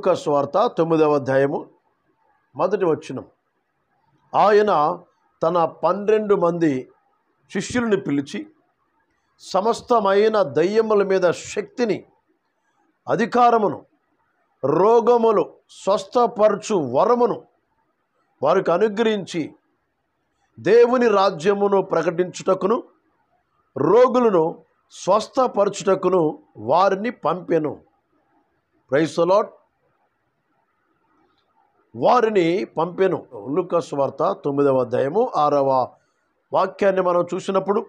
లూకా సువార్త 9వ అధ్యాయము మొదటి వచనం. ఆయన తన 12 మంది శిష్యులను పిలిచి సమస్తమైన దయ్యముల మీద శక్తిని, అధికారమును, రోగములు స్వస్థపరచు వరమును వారికి అనుగ్రహించి దేవుని రాజ్యమును ప్రకటించుటకును రోగులను స్వస్థపరచుటకును వారిని పంపెను. Praise the Lord. వారిని పంపెను. లూకా సువార్త 9వ అధ్యాయము 6వ వాక్యాన్ని మనం చూసినప్పుడు,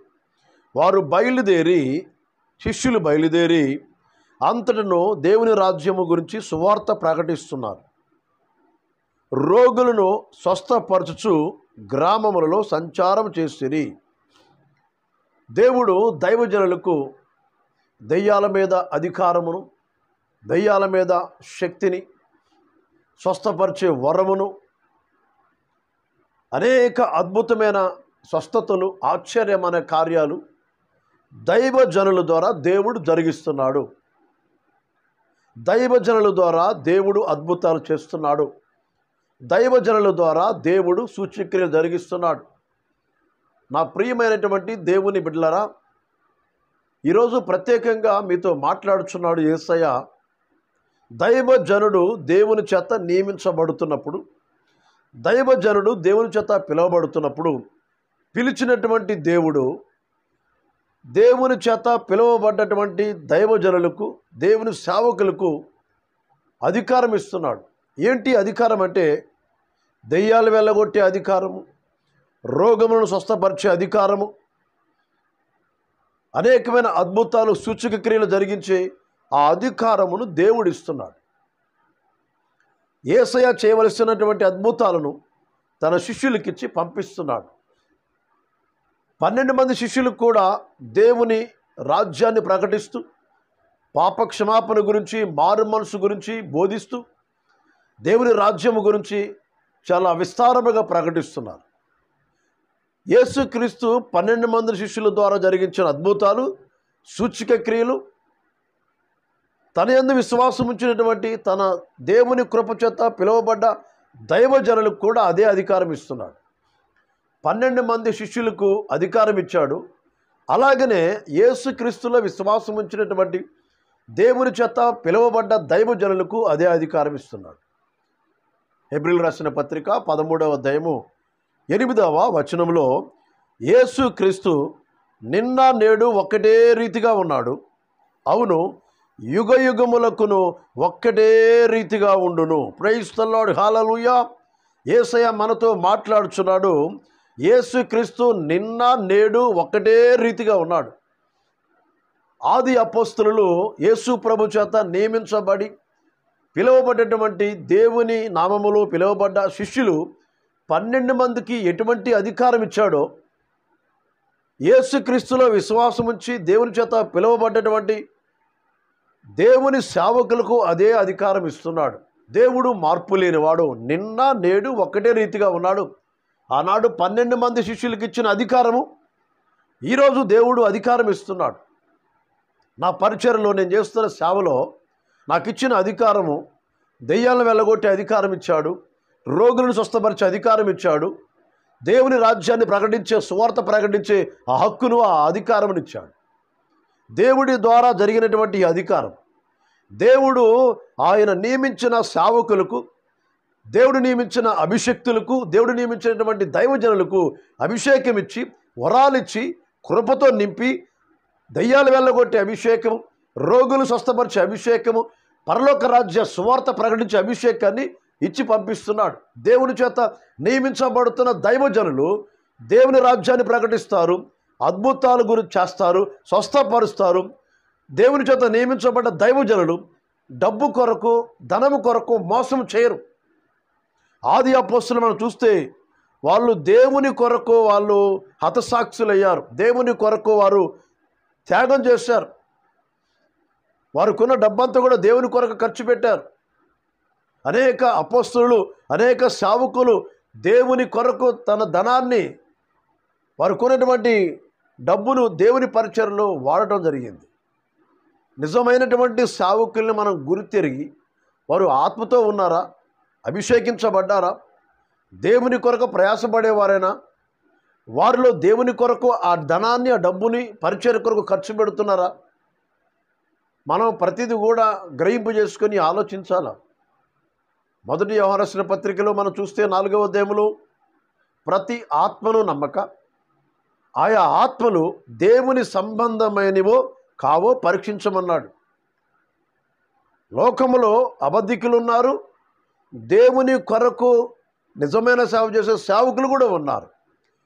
శిష్యులు బయలుదేరి అంతటను దేవుని రాజ్యము గురించి సువార్త ప్రకటిస్తున్నారు. రోగులను స్వస్థపరచుచు గ్రామములలో సంచారం చేసిరి. దేవుడు దైవజనులకు దెయ్యాల మీద అధికారమును, దెయ్యాల మీద శక్తిని, స్వస్థపరిచే వరమును, అనేక అద్భుతమైన స్వస్థతలు, ఆశ్చర్యమైన కార్యాలు దైవజనుల ద్వారా దేవుడు జరిగిస్తున్నాడు. దైవజనుల ద్వారా దేవుడు అద్భుతాలు చేస్తున్నాడు. దైవజనుల ద్వారా దేవుడు సూచక్రియలు జరిగిస్తున్నాడు. నా ప్రియమైనటువంటి దేవుని బిడ్డలారా, ఈరోజు ప్రత్యేకంగా మీతో మాట్లాడుచున్నాడు యేసయ్య. దైవజనుడు దేవుని చేత నియమించబడుతున్నప్పుడు, దైవజనుడు దేవుని చేత పిలువబడుతున్నప్పుడు, పిలిచినటువంటి దేవుడు దేవుని చేత పిలువబడ్డటువంటి దైవజనులకు, దేవుని సేవకులకు అధికారం ఇస్తున్నాడు. ఏంటి అధికారం అంటే? దెయ్యాలు వెళ్ళగొట్టే అధికారము, రోగములను స్వస్థపరిచే అధికారము, అనేకమైన అద్భుతాలు, సూచక క్రియలు జరిగించే ఆ అధికారమును దేవుడు ఇస్తున్నాడు. యేసయ్య చేయవలసినటువంటి అద్భుతాలను తన శిష్యులకిచ్చి పంపిస్తున్నాడు. 12 మంది శిష్యులకు కూడా దేవుని రాజ్యాన్ని ప్రకటిస్తూ, పాప క్షమాపణ గురించి, మారు మనసు గురించి బోధిస్తూ, దేవుని రాజ్యము గురించి చాలా విస్తారముగా ప్రకటిస్తున్నారు. యేసుక్రీస్తు 12 మంది శిష్యుల ద్వారా జరిగించిన అద్భుతాలు, సూచక క్రియలు, తన యందు విశ్వాసం ఉంచినటువంటి తన దేవుని కృప చేత పిలువబడ్డ దైవజనులకు కూడా అదే అధికారం ఇస్తున్నాడు. 12 మంది శిష్యులకు అధికారం ఇచ్చాడు. అలాగనే యేసుక్రీస్తులో విశ్వాసం ఉంచినటువంటి దేవుని చేత పిలువబడ్డ దైవజనులకు అదే అధికారం ఇస్తున్నాడు. హెబ్రీయులకు రాసిన పత్రిక 13వ అధ్యాయము 8వ వచనంలో, యేసుక్రీస్తు నిన్న నేడు ఒక్కటే రీతిగా ఉన్నాడు, అవును యుగ యుగములకును ఒక్కటే రీతిగా ఉండును. Praise the lord. హల్లెలూయా. యేసయ్య మనతో మాట్లాడుచున్నాడు. యేసుక్రీస్తు నిన్న నేడు ఒక్కటే రీతిగా ఉన్నాడు. ఆది అపోస్తలులు యేసు ప్రభు చేత నియమించబడి పిలువబడ్డటువంటి దేవుని నామములో పిలువబడ్డ శిష్యులు 12 మందికి ఎటువంటి అధికారం ఇచ్చాడో, యేసుక్రీస్తులో విశ్వాసం ఉంచి దేవుని చేత పిలువబడ్డటువంటి దేవుని సేవకులకు అదే అధికారం ఇస్తున్నాడు. దేవుడు మార్పు లేనివాడు, నిన్న నేడు ఒక్కటే రీతిగా ఉన్నాడు. ఆనాడు 12 మంది శిష్యులకు ఇచ్చిన అధికారము ఈరోజు దేవుడు అధికారం ఇస్తున్నాడు. నా పరిచర్యలో, నేను చేస్తున్న సేవలో నాకు ఇచ్చిన అధికారము, దెయ్యాలను వెళ్ళగొట్టే అధికారం ఇచ్చాడు, రోగులను స్వస్థపరిచే అధికారం ఇచ్చాడు, దేవుని రాజ్యాన్ని ప్రకటించే, సువార్త ప్రకటించే ఆ హక్కును, ఆ అధికారమును ఇచ్చాడు. దేవుడి ద్వారా జరిగినటువంటి అధికారం, దేవుడు ఆయన నియమించిన సేవకులకు, దేవుడు నియమించిన అభిషక్తులకు, దేవుడు నియమించినటువంటి దైవజనులకు అభిషేకం ఇచ్చి, వరాలిచ్చి, కృపతో నింపి, దయ్యాలు వెళ్ళగొట్టే అభిషేకము, రోగులు స్వస్థపరిచే అభిషేకము, పరలోక రాజ్య సువార్త ప్రకటించే అభిషేకాన్ని ఇచ్చి పంపిస్తున్నాడు. దేవుని చేత నియమించబడుతున్న దైవజనులు దేవుని రాజ్యాన్ని ప్రకటిస్తారు, అద్భుతాలు గురించి చేస్తారు, స్వస్థపరుస్తారు. దేవుని చేత నియమించబడ్డ దైవజనులు డబ్బు కొరకు, ధనము కొరకు మోసం చేయరు. ఆది అపోస్తలులు మనం చూస్తే వాళ్ళు దేవుని కొరకు వాళ్ళు హతసాక్షులయ్యారు. దేవుని కొరకు వారు త్యాగం చేశారు. వారికున్న డబ్బంతా కూడా దేవుని కొరకు ఖర్చు పెట్టారు. అనేక అపోస్తలులు, అనేక సేవకులు దేవుని కొరకు తన ధనాన్ని, వారికి ఉన్నటువంటి డబ్బును దేవుని పరిచర్యలో వాడటం జరిగింది. నిజమైనటువంటి సేవకుల్ని మనం గుర్తిరిగి వారు ఆత్మతో ఉన్నారా? అభిషేకించబడ్డారా? దేవుని కొరకు ప్రయాసపడేవారైనా? వారిలో దేవుని కొరకు ఆ ధనాన్ని, ఆ డబ్బుని పరిచర్య కొరకు ఖర్చు పెడుతున్నారా? మనం ప్రతిదీ కూడా గ్రహింపు చేసుకొని ఆలోచించాలా. మొదటి యోహాను రాసిన పత్రికలో మనం చూస్తే 4వ అధ్యాయంలో ప్రతి ఆత్మను నమ్మక ఆయా ఆత్మలు దేవుని సంబంధమైనవో కావో పరీక్షించమన్నాడు. లోకములో అబద్ధికులు ఉన్నారు, దేవుని కొరకు నిజమైన సేవ చేసే సేవకులు కూడా ఉన్నారు.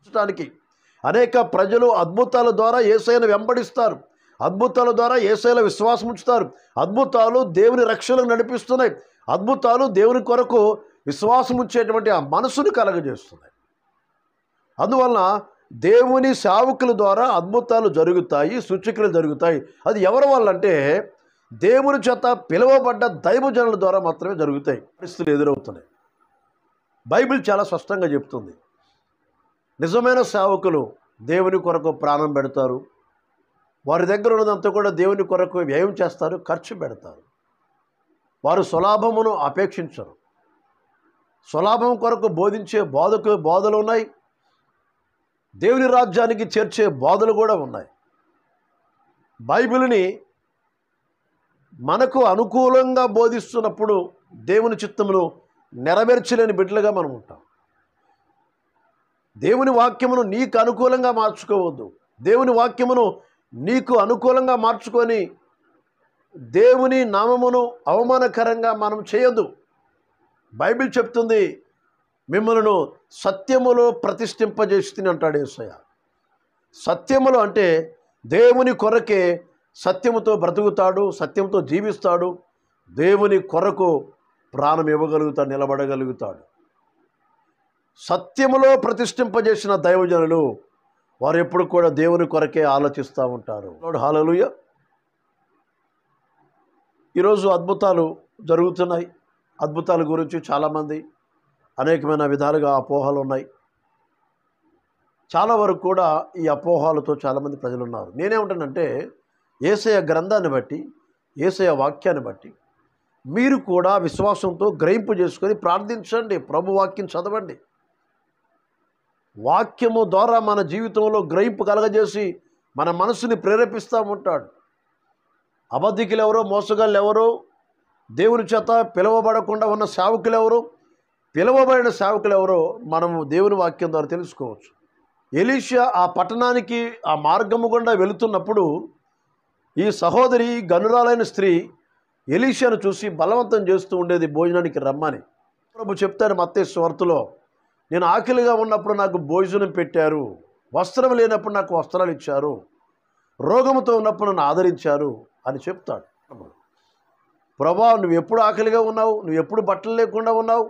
చూడటానికి అనేక ప్రజలు అద్భుతాల ద్వారా యేసయ్యను వెంబడిస్తారు, అద్భుతాల ద్వారా యేసయ్యలో విశ్వాసం ఉంచుతారు. అద్భుతాలు దేవుని రక్షణకు నడిపిస్తున్నాయి. అద్భుతాలు దేవుని కొరకు విశ్వాసం ఉంచేటువంటి ఆ మనసును కలగజేస్తున్నాయి. అందువలన దేవుని సేవకుల ద్వారా అద్భుతాలు జరుగుతాయి, సూచకులు జరుగుతాయి. అది ఎవరి వల్ల అంటే దేవుని చేత పిలువబడ్డ దైవజనుల ద్వారా మాత్రమే జరుగుతాయి. పరిస్థితులు ఎదురవుతున్నాయి. బైబిల్ చాలా స్పష్టంగా చెప్తుంది, నిజమైన సేవకులు దేవుని కొరకు ప్రాణం పెడతారు. వారి దగ్గర ఉన్నదంతా కూడా దేవుని కొరకు వ్యయం చేస్తారు, ఖర్చు పెడతారు. వారు స్వలాభమును అపేక్షించరు. స్వలాభం కొరకు బోధించే బోధలు ఉన్నాయి, దేవుని రాజ్యానికి చేర్చే బోధలు కూడా ఉన్నాయి. బైబిల్ని మనకు అనుకూలంగా బోధిస్తున్నప్పుడు దేవుని చిత్తమును నెరవేర్చలేని బిడ్డలుగా మనం ఉంటాం. దేవుని వాక్యమును నీకు అనుకూలంగా మార్చుకోవద్దు. దేవుని వాక్యమును నీకు అనుకూలంగా మార్చుకొని దేవుని నామమును అవమానకరంగా మనం చేయొద్దు. బైబిల్ చెప్తుంది, మిమ్మల్ని సత్యములో ప్రతిష్ఠింపజేస్తుంది అంటాడు యేసయ్య. సత్యములో అంటే దేవుని కొరకే సత్యముతో బ్రతుకుతాడు, సత్యంతో జీవిస్తాడు, దేవుని కొరకు ప్రాణం ఇవ్వగలుగుతాడు, నిలబడగలుగుతాడు. సత్యములో ప్రతిష్ఠింపజేసిన దైవజనులు వారు ఎప్పుడు కూడా దేవుని కొరకే ఆలోచిస్తూ ఉంటారు. హల్లెలూయా. ఈరోజు అద్భుతాలు జరుగుతున్నాయి. అద్భుతాల గురించి చాలామంది అనేకమైన విధాలుగా అపోహలు ఉన్నాయి. చాలా వరకు కూడా ఈ అపోహలతో చాలామంది ప్రజలు ఉన్నారు. నేనేమంటానంటే యేసయ్య గ్రంథాన్ని బట్టి, యేసయ్య వాక్యాన్ని బట్టి మీరు కూడా విశ్వాసంతో గ్రహింపు చేసుకొని ప్రార్థించండి. ప్రభు వాక్యం చదవండి. వాక్యము ద్వారా మన జీవితంలో గ్రహింపు కలగజేసి మన మనసుని ప్రేరేపిస్తూ ఉంటాడు. అబద్ధికులు ఎవరో, మోసగాళ్ళు ఎవరో, దేవుని చేత పిలువబడకుండా ఉన్న సేవకులు ఎవరో, పిలువబడిన సేవకులు ఎవరో మనము దేవుని వాక్యం ద్వారా తెలుసుకోవచ్చు. ఎలీషా ఆ పట్టణానికి ఆ మార్గము గుండా వెళుతున్నప్పుడు ఈ సహోదరి గనురాలైన స్త్రీ ఎలీషాను చూసి బలవంతం చేస్తూ ఉండేది భోజనానికి రమ్మని. ప్రభు చెప్తారు మత్తయి సువార్తలో, నేను ఆకలిగా ఉన్నప్పుడు నాకు భోజనం పెట్టారు, వస్త్రం లేనప్పుడు నాకు వస్త్రాలు ఇచ్చారు, రోగముతో ఉన్నప్పుడు నన్ను ఆదరించారు అని చెప్తాడు. ప్రభా, నువ్వు ఎప్పుడు ఆకలిగా ఉన్నావు, నువ్వు ఎప్పుడు బట్టలు లేకుండా ఉన్నావు,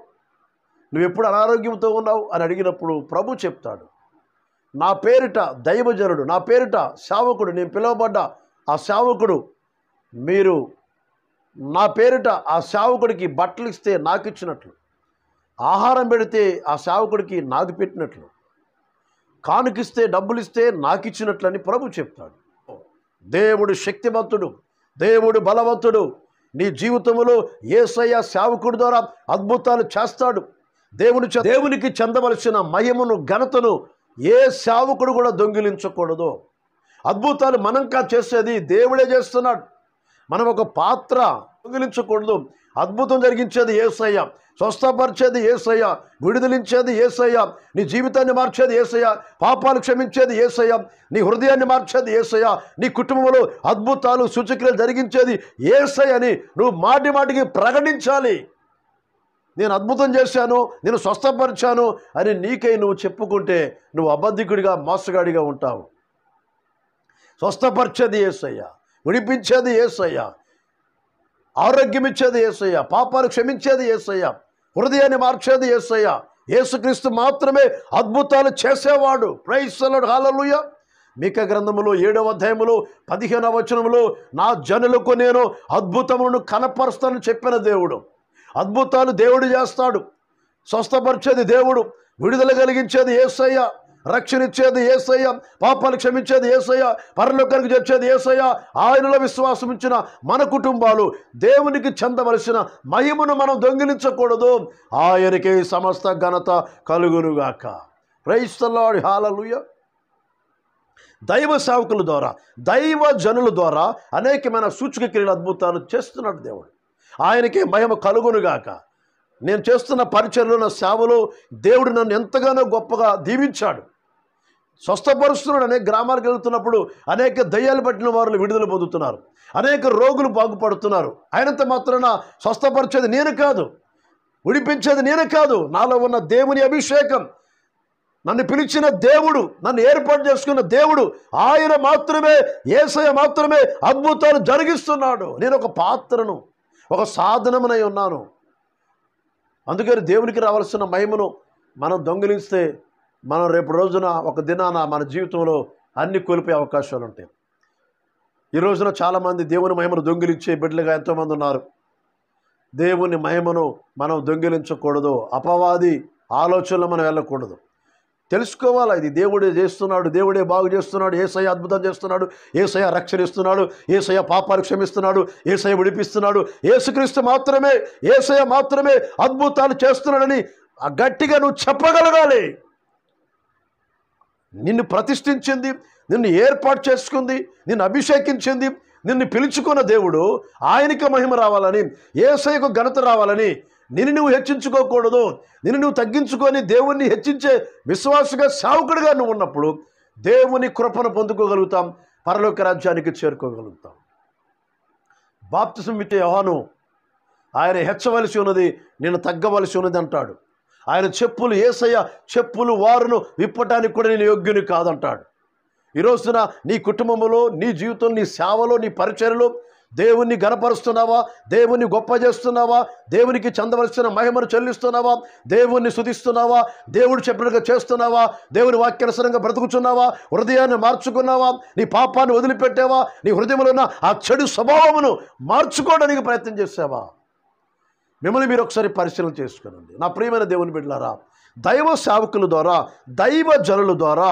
నువ్వు ఎప్పుడు అనారోగ్యంతో ఉన్నావు అని అడిగినప్పుడు ప్రభు చెప్తాడు, నా పేరిట దైవజనుడు, నా పేరిట సేవకుడు, నేను పిలువబడ్డ ఆ సేవకుడు, మీరు నా పేరిట ఆ సేవకుడికి బట్టలు ఇస్తే నాకు ఇచ్చినట్లు, ఆహారం పెడితే ఆ సేవకుడికి నాకు పెట్టినట్లు, కానుకిస్తే డబ్బులు ఇస్తే నాకు ఇచ్చినట్లు అని ప్రభు చెప్తాడు. దేవుడు శక్తివంతుడు, దేవుడు బలవంతుడు. నీ జీవితంలో యేసయ్య సేవకుడి ద్వారా అద్భుతాలు చేస్తాడు. దేవునికి చెందవలసిన మహిమను, ఘనతను ఏ సేవకుడు కూడా దొంగిలించకూడదు. అద్భుతాలు మనం చేసేది దేవుడే చేస్తున్నాడు. మనం ఒక పాత్ర, దొంగిలించకూడదు. అద్భుతం జరిగించేది యేసయ్య, స్వస్థపరిచేది యేసయ్య, విడుదలించేది యేసయ్య, నీ జీవితాన్ని మార్చేది యేసయ్య, పాపాలు క్షమించేది యేసయ్య, నీ హృదయాన్ని మార్చేది యేసయ్య, నీ కుటుంబంలో అద్భుతాలు సూచక్రియలు జరిగించేది యేసయ్య అని నువ్వు మాటి మాటికి ప్రకటించాలి. నేను అద్భుతం చేశాను, నేను స్వస్థపరిచాను అని నీకై నువ్వు చెప్పుకుంటే నువ్వు అబద్ధికుడిగా, మోసగాడిగా ఉంటావు. స్వస్థపరిచేది యేసయ్య, విడిపించేది యేసయ్య, ఆరోగ్యం ఇచ్చేది యేసయ్య, పాపాలు క్షమించేది యేసయ్య, హృదయాన్ని మార్చేది యేసయ్య. యేసుక్రీస్తు మాత్రమే అద్భుతాలు చేసేవాడు. ప్రైజ్ ది లార్డ్, హల్లెలూయా. మీకా గ్రంథములో 7వ అధ్యాయములో 15వ వచనములో, నా జనులకు నేను అద్భుతములను కనపరుస్తానని చెప్పిన దేవుడు. అద్భుతాలు దేవుడు చేస్తాడు. స్వస్థపరిచేది దేవుడు, విడుదల కలిగించేది యేసయ్య, రక్షణ ఇచ్చేది యేసయ్య, పాపాలు క్షమించేది యేసయ్య, పరలోకానికి చేర్చేది యేసయ్య. ఆయనలో విశ్వాసం ఉంచిన మన కుటుంబాలు దేవునికి చెందవలసిన మహిమను మనం దొంగిలించకూడదు. ఆయనకే సమస్త ఘనత కలుగునుగాక. ప్రైజ్ ది లార్డ్, హల్లెలూయా. దైవ సేవకుల ద్వారా, దైవ జనుల ద్వారా అనేకమైన సూచక క్రియలు, అద్భుతాలు చేస్తున్నాడు దేవుడు. ఆయనకే మహిమ కలుగునుగాక. నేను చేస్తున్న పరిచర్యలో, నా సేవలో దేవుడు నన్ను ఎంతగానో గొప్పగా దీవించాడు, స్వస్థపరుస్తున్నాడు. అనేక గ్రామాలకు వెళ్తున్నప్పుడు అనేక దయ్యాలు పట్టిన వారు విడుదల పొందుతున్నారు, అనేక రోగులు బాగుపడుతున్నారు. ఆయనంత మాత్రాన స్వస్థపరిచేది నేను కాదు, విడిపించేది నేను కాదు, నాలో ఉన్న దేవుని అభిషేకం, నన్ను పిలిచిన దేవుడు, నన్ను ఏర్పాటు చేసుకున్న దేవుడు, ఆయన మాత్రమే, యేసయ్య మాత్రమే అద్భుతాలు జరిగిస్తున్నాడు. నేను ఒక పాత్రను, ఒక సాధనమునై ఉన్నాను. అందుకని దేవునికి రావాల్సిన మహిమను మనం దొంగిలిస్తే మనం రేపు రోజున, ఒక దినాన మన జీవితంలో అన్ని కోల్పోయే అవకాశాలు ఉంటాయి. ఈ రోజున చాలామంది దేవుని మహిమను దొంగిలించే బిడ్డలుగా ఎంతోమంది ఉన్నారు. దేవుని మహిమను మనం దొంగిలించకూడదు. అపవాది ఆలోచనలు మనం వెళ్ళకూడదు. తెలుసుకోవాలి, ఇది దేవుడే చేస్తున్నాడు, దేవుడే బాగు చేస్తున్నాడు, యేసయ్య అద్భుతం చేస్తున్నాడు, యేసయ్య రక్షణిస్తున్నాడు, యేసయ్య పాపాలు క్షమిస్తున్నాడు, యేసయ్య విడిపిస్తున్నాడు, యేసుక్రీస్తు మాత్రమే, యేసయ్య మాత్రమే అద్భుతాలు చేస్తున్నాడని గట్టిగా నువ్వు చెప్పగలగాలి. నిన్ను ప్రతిష్ఠించింది, నిన్ను ఏర్పాటు చేసుకుంది, నిన్ను అభిషేకించింది, నిన్ను పిలుచుకున్న దేవుడు, ఆయనకి మహిమ రావాలని, యేసయ్యకు ఘనత రావాలని నిన్ను నువ్వు హెచ్చించుకోకూడదు. నిన్ను నువ్వు తగ్గించుకొని దేవుణ్ణి హెచ్చించే విశ్వాసగా, సేవకుడిగా నువ్వు ఉన్నప్పుడు దేవుని కృపను పొందుకోగలుగుతాం, పరలోక రాజ్యానికి చేరుకోగలుగుతాం. బాప్తిసం ఇచ్చే యోహాను, ఆయన హెచ్చవలసి ఉన్నది, నేను తగ్గవలసి ఉన్నది అంటాడు. ఆయన చెప్పులు, యేసయ్య చెప్పులు వారును విప్పటానికి కూడా నేను యోగ్యుని కాదంటాడు. ఈ రోజున నీ కుటుంబంలో, నీ జీవితంలో, నీ సేవలో, నీ పరిచర్యలో దేవుణ్ణి గణపరుస్తున్నావా? దేవుణ్ణి గొప్ప చేస్తున్నావా? దేవునికి చెందవలసిన మహిమను చెల్లిస్తున్నావా? దేవుణ్ణి స్తుతిస్తున్నావా? దేవుడు చెప్పినట్టుగా చేస్తున్నావా? దేవుని వాక్యానుసారంగా బ్రతుకుతున్నావా? హృదయాన్ని మార్చుకున్నావా? నీ పాపాన్ని వదిలిపెట్టావా? నీ హృదయంలో ఉన్న ఆ చెడు స్వభావమును మార్చుకోవడానికి ప్రయత్నం చేసావా? మిమ్మల్ని మీరు ఒకసారి పరిశీలన చేసుకునండి. నా ప్రియమైన దేవుని బిడ్డలారా, దైవ సేవకుల ద్వారా, దైవ జనుల ద్వారా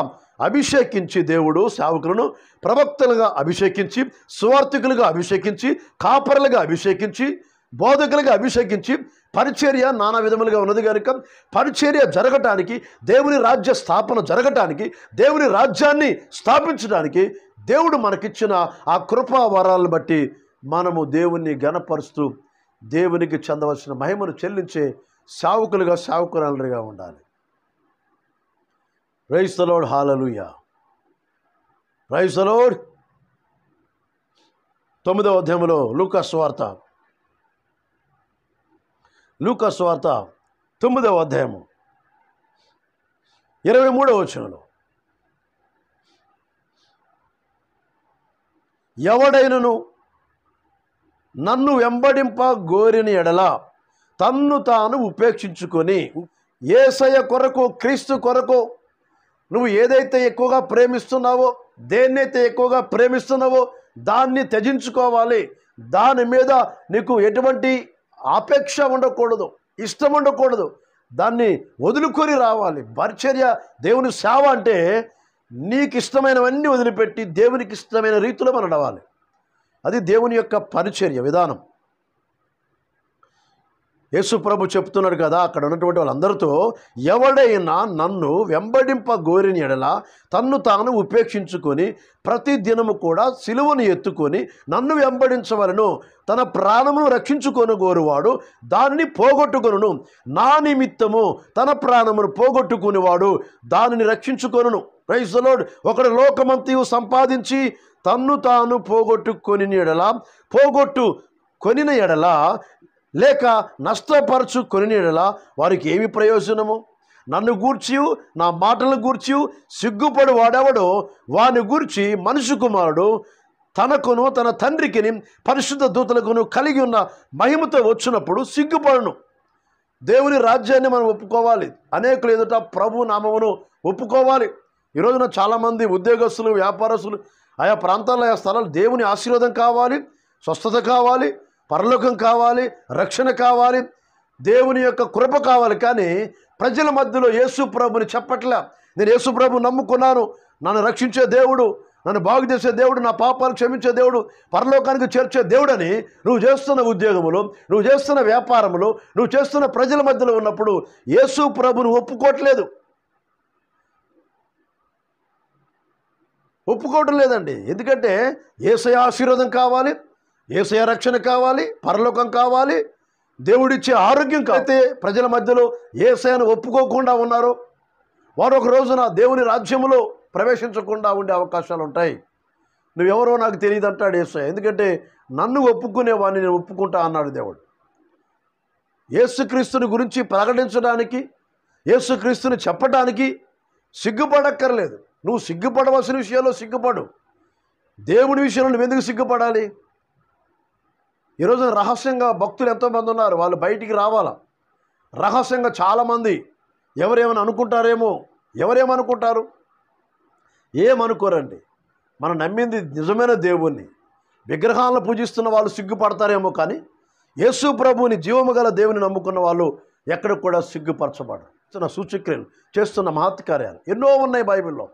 అభిషేకించి దేవుడు సేవకులను ప్రవక్తలుగా అభిషేకించి, సువార్థికులుగా అభిషేకించి, కాపరులుగా అభిషేకించి, బోధకులుగా అభిషేకించి, పరిచర్య నానా విధములుగా ఉన్నది కనుక పరిచర్య జరగటానికి, దేవుని రాజ్య స్థాపన జరగటానికి, దేవుని రాజ్యాన్ని స్థాపించడానికి దేవుడు మనకిచ్చిన ఆ కృపా వరాలను బట్టి మనము దేవుణ్ణి ఘనపరుస్తూ దేవునికి చెందవలసిన మహిమను చెల్లించే సేవకులుగా, సేవకురాలుగా ఉండాలి. ప్రైజ్ ది లార్డ్, హల్లెలూయా. Praise the lord. 9వ అధ్యాయంలో లూకా సువార్త 9వ అధ్యాయము 23వ వచనంలో, ఎవడైనను నన్ను వెంబడింప గోరిన ఎడల తన్ను తాను ఉపేక్షించుకొని, యేసయ్య కొరకు, క్రీస్తు కొరకు నువ్వు ఏదైతే ఎక్కువగా ప్రేమిస్తున్నావో, దేన్నైతే ఎక్కువగా ప్రేమిస్తున్నావో దాన్ని త్యజించుకోవాలి. దాని మీద నీకు ఎటువంటి ఆపేక్ష ఉండకూడదు, ఇష్టం ఉండకూడదు. దాన్ని వదులుకొని రావాలి. పరిచర్య, దేవుని సేవ అంటే నీకు ఇష్టమైనవన్నీ వదిలిపెట్టి దేవునికి ఇష్టమైన రీతిలో మనం నడవాలి. అది దేవుని యొక్క పరిచర్య విధానం. యేసు ప్రభు చెప్తున్నాడు కదా అక్కడ ఉన్నటువంటి వాళ్ళందరితో, ఎవడైనా నన్ను వెంబడింప గోరిన ఎడల తన్ను తాను ఉపేక్షించుకొని ప్రతి దినము కూడా సిలువను ఎత్తుకొని నన్ను వెంబడించవలను, తన ప్రాణమును రక్షించుకొని గోరువాడు దానిని పోగొట్టుకొనును, నా నిమిత్తము తన ప్రాణమును పోగొట్టుకునేవాడు దానిని రక్షించుకొనును. Praise the lord. ఒకడు లోకమంతయు సంపాదించి తన్ను తాను పోగొట్టుకొనిన ఎడల లేక నష్టపరచుకొని ఎడల వారికి ఏమి ప్రయోజనము? నన్ను గూర్చి, నా మాటలను గూర్చి సిగ్గుపడు వాడెవడో వాని గూర్చి మనుష్య కుమారుడు తనకును తన తండ్రికిని పరిశుద్ధ దూతలకును కలిగి ఉన్న మహిమతో వచ్చినప్పుడు సిగ్గుపడును. దేవుని రాజ్యాన్ని మనం ఒప్పుకోవాలి. అనేకులు ఎదుట ప్రభు నామమును ఒప్పుకోవాలి. ఈ రోజున చాలామంది ఉద్యోగస్తులు, వ్యాపారస్తులు, ఆయా ప్రాంతాల్లో, ఆయా స్థలాలు దేవుని ఆశీర్వాదం కావాలి, స్వస్థత కావాలి, పరలోకం కావాలి, రక్షణ కావాలి, దేవుని యొక్క కృప కావాలి. కానీ ప్రజల మధ్యలో యేసు ప్రభుని చెప్పట్లే, నేను యేసు ప్రభువుని నమ్ముకున్నాను, నన్ను రక్షించే దేవుడు, నన్ను బాగు చేసే దేవుడు, నా పాపాలు క్షమించే దేవుడు, పరలోకానికి చేర్చే దేవుడని నువ్వు చేస్తున్న ఉద్యోగములు, నువ్వు చేస్తున్న వ్యాపారములు, నువ్వు చేస్తున్న ప్రజల మధ్యలో ఉన్నప్పుడు యేసు ప్రభువుని ఒప్పుకోవట్లేదు, ఒప్పుకోవటం లేదండి. ఎందుకంటే యేసయ్య ఆశీర్వాదం కావాలి, యేసయ్య రక్షణ కావాలి, పరలోకం కావాలి, దేవుడిచ్చే ఆరోగ్యం కావాలి. ప్రజల మధ్యలో యేసయ్యను ఒప్పుకోకుండా ఉన్నారో వారు ఒక రోజున దేవుని రాజ్యములో ప్రవేశించకుండా ఉండే అవకాశాలు ఉంటాయి. నువ్వెవరో నాకు తెలియదు అంటాడు యేసయ్య. ఎందుకంటే నన్ను ఒప్పుకునేవాడిని నేను ఒప్పుకుంటా అన్నాడు దేవుడు. యేసుక్రీస్తుని గురించి ప్రకటించడానికి, యేసుక్రీస్తుని చెప్పడానికి సిగ్గుపడక్కర్లేదు. నువ్వు సిగ్గుపడవలసిన విషయాల్లో సిగ్గుపడు. దేవుని విషయంలో నువ్వు ఎందుకు సిగ్గుపడాలి? ఈరోజు రహస్యంగా భక్తులు ఎంతోమంది ఉన్నారు, వాళ్ళు బయటికి రావాలా. రహస్యంగా చాలామంది ఎవరేమని అనుకుంటారేమో, ఎవరేమనుకుంటారు? ఏమనుకోరండి. మనం నమ్మింది నిజమైన దేవుణ్ణి. విగ్రహాలను పూజిస్తున్న వాళ్ళు సిగ్గుపడతారేమో, కానీ యేసు ప్రభువుని, జీవము గల దేవుని నమ్ముకున్న వాళ్ళు ఎక్కడ కూడా సిగ్గుపరచబడరు. సూచక్రియలు చేస్తున్న మహత్కార్యాలు ఎన్నో ఉన్నాయి బైబిల్లో.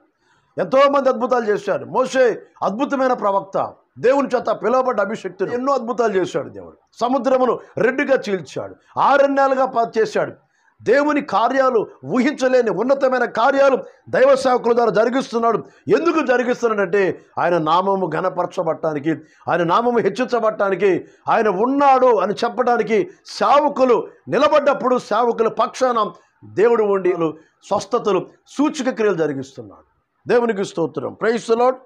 ఎంతోమంది అద్భుతాలు చేశాడు. మోషే అద్భుతమైన ప్రవక్త, దేవుని చేత పిలువబడ్డ అభిషక్తుడు, ఎన్నో అద్భుతాలు చేశాడు. దేవుడు సముద్రమును రెడ్డుగా చీల్చాడు, ఆరణ్యాలుగా చేశాడు. దేవుని కార్యాలు, ఊహించలేని ఉన్నతమైన కార్యాలు దైవ సేవకుల ద్వారా జరిగిస్తున్నాడు. ఎందుకు జరిగిస్తున్నాడంటే ఆయన నామము ఘనపరచబడటానికి, ఆయన నామము హెచ్చించబడటానికి, ఆయన ఉన్నాడు అని చెప్పడానికి సేవకులు నిలబడ్డప్పుడు సేవకుల పక్షాన దేవుడు ఉండి స్వస్థతలు, సూచక క్రియలు జరిగిస్తున్నాడు. దేవునికి స్తోత్రం. Praise the lord.